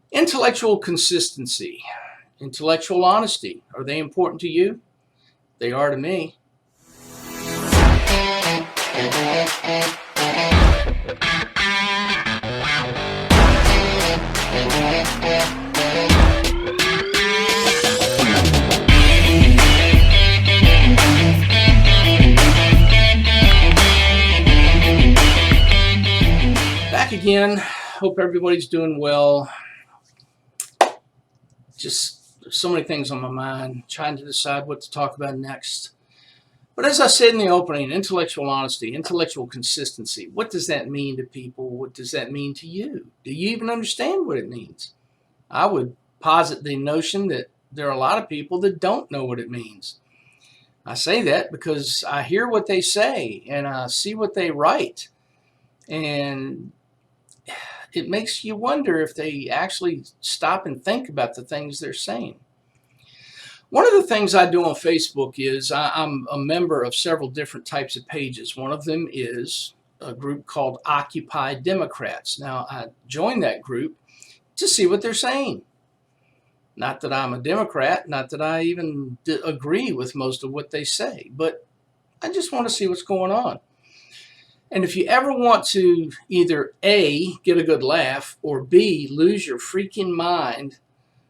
Intellectual consistency, intellectual honesty. Are they important to you? They are to me. Back again. Hope everybody's doing well. Just so many things on my mind, trying to decide what to talk about next. But as I said in the opening, intellectual honesty, intellectual consistency, what does that mean to people? What does that mean to you? Do you even understand what it means? I would posit the notion that there are a lot of people that don't know what it means. I say that because I hear what they say and I see what they write. And it makes you wonder if they actually stop and think about the things they're saying. One of the things I do on Facebook is I'm a member of several different types of pages. One of them is a group called Occupy Democrats. Now, I joined that group to see what they're saying. Not that I'm a Democrat, not that I even agree with most of what they say, but I just want to see what's going on. And if you ever want to either A, get a good laugh, or B, lose your freaking mind,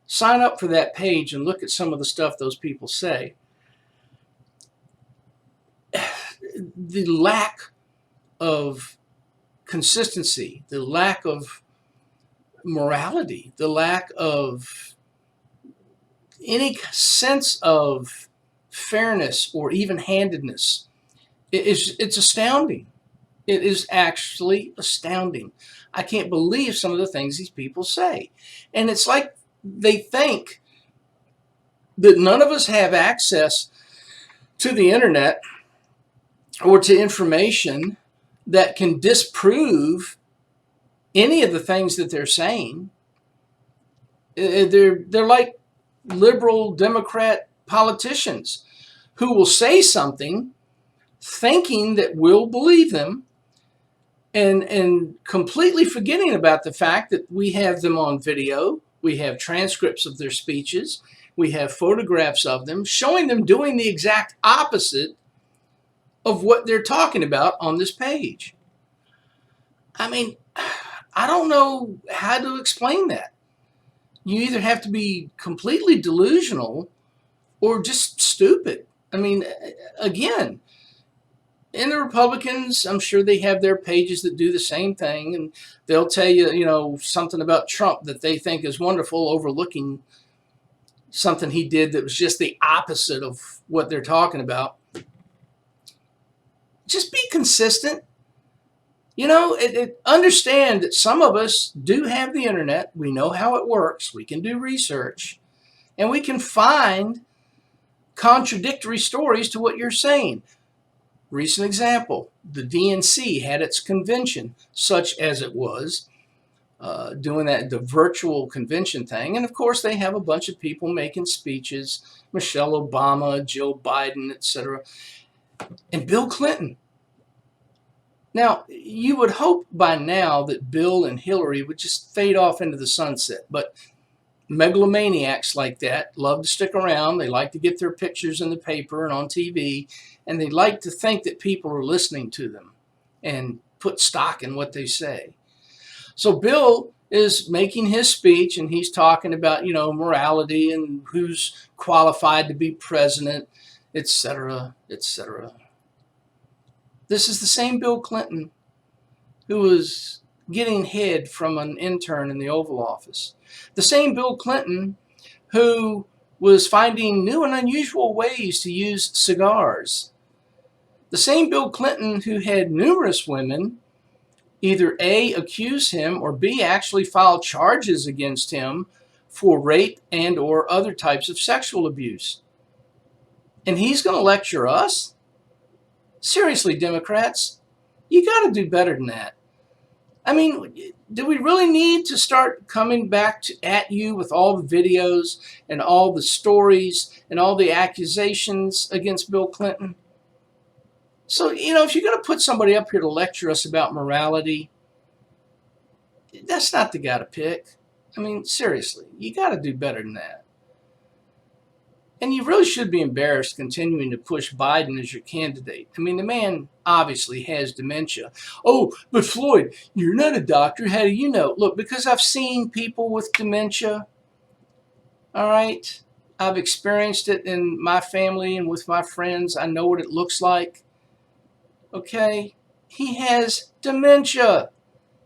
sign up for that page and look at some of the stuff those people say. The lack of consistency, the lack of morality, the lack of any sense of fairness or even-handedness, it's astounding. It is actually astounding. I can't believe some of the things these people say. And it's like they think that none of us have access to the internet or to information that can disprove any of the things that they're saying. They're like liberal Democrat politicians who will say something thinking that we'll believe them, and completely forgetting about the fact that we have them on video, we have transcripts of their speeches, we have photographs of them showing them doing the exact opposite of what they're talking about on this page. I mean, I don't know how to explain that. You either have to be completely delusional or just stupid. I mean, again, and the Republicans, I'm sure they have their pages that do the same thing, and they'll tell you, something about Trump that they think is wonderful, overlooking something he did that was just the opposite of what they're talking about. Just be consistent. Understand that some of us do have the internet. We know how it works. We can do research, and we can find contradictory stories to what you're saying. Recent example, the DNC had its convention, such as it was, doing the virtual convention thing. And of course, they have a bunch of people making speeches, Michelle Obama, Jill Biden, etc., and Bill Clinton. Now, you would hope by now that Bill and Hillary would just fade off into the sunset, but megalomaniacs like that love to stick around. They like to get their pictures in the paper and on TV, and they like to think that people are listening to them and put stock in what they say. So Bill is making his speech, and he's talking about, morality and who's qualified to be president, etc., etc. This is the same Bill Clinton who was getting head from an intern in the Oval Office. The same Bill Clinton who was finding new and unusual ways to use cigars. The same Bill Clinton who had numerous women either A, accuse him, or B, actually file charges against him for rape and or other types of sexual abuse. And he's going to lecture us? Seriously, Democrats, you got to do better than that. I mean, do we really need to start coming back at you with all the videos and all the stories and all the accusations against Bill Clinton? So, if you're going to put somebody up here to lecture us about morality, that's not the guy to pick. I mean, seriously, you got to do better than that. And you really should be embarrassed continuing to push Biden as your candidate. I mean, the man obviously has dementia. Oh, but Floyd, you're not a doctor. How do you know? Look, because I've seen people with dementia, all right? I've experienced it in my family and with my friends. I know what it looks like. Okay? He has dementia.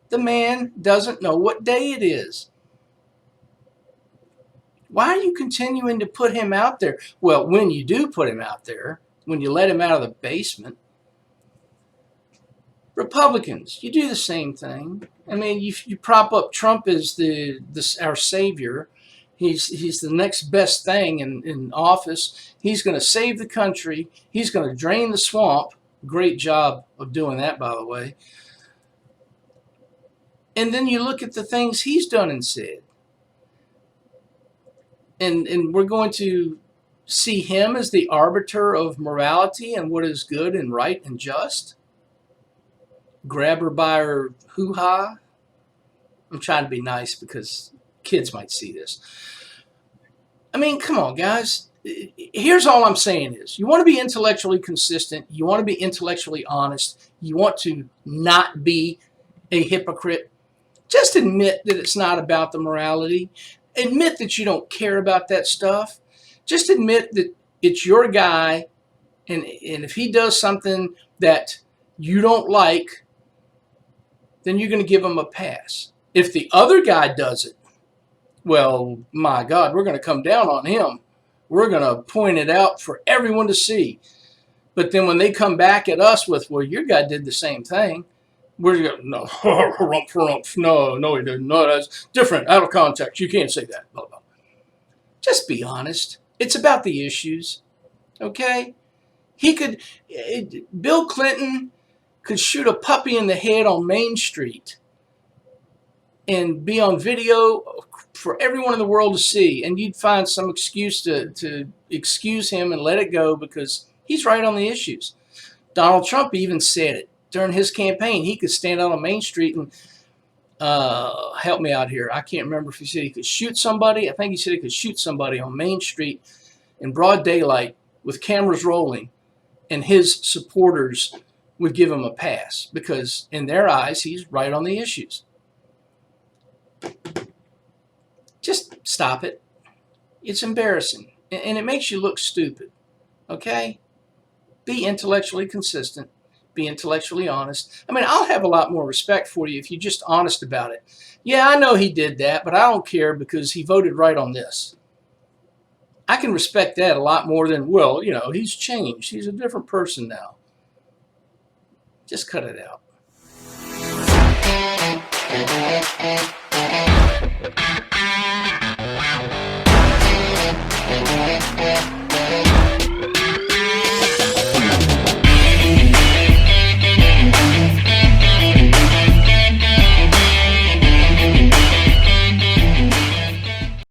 The man doesn't know what day it is. Why are you continuing to put him out there? Well, when you do put him out there, when you let him out of the basement, Republicans, you do the same thing. I mean, you prop up Trump as our savior. He's the next best thing in office. He's going to save the country. He's going to drain the swamp. Great job of doing that, by the way. And then you look at the things he's done and said. And we're going to see him as the arbiter of morality and what is good and right and just. Grab her by her hoo-ha. I'm trying to be nice because kids might see this. I mean, come on, guys. Here's all I'm saying is, you want to be intellectually consistent. You want to be intellectually honest. You want to not be a hypocrite. Just admit that it's not about the morality. Admit that you don't care about that stuff. Just admit that it's your guy, and if he does something that you don't like, then you're going to give him a pass. If the other guy does it, well, my God, we're going to come down on him. We're going to point it out for everyone to see. But then when they come back at us with, well, your guy did the same thing, we're going, no, no, he didn't. No, that's different, out of context. You can't say that. Blah, blah. Just be honest. It's about the issues, okay? Bill Clinton could shoot a puppy in the head on Main Street and be on video for everyone in the world to see, and you'd find some excuse to excuse him and let it go because he's right on the issues. Donald Trump even said it during his campaign. He could stand out on Main Street and help me out here. I can't remember if he said he could shoot somebody. I think he said he could shoot somebody on Main Street in broad daylight with cameras rolling, and his supporters would give him a pass because in their eyes, he's right on the issues. Just stop it. It's embarrassing, and it makes you look stupid, okay? Be intellectually consistent. Be intellectually honest. I mean, I'll have a lot more respect for you if you're just honest about it. Yeah, I know he did that, but I don't care because he voted right on this. I can respect that a lot more than, well, you know, he's changed. He's a different person now. Just cut it out.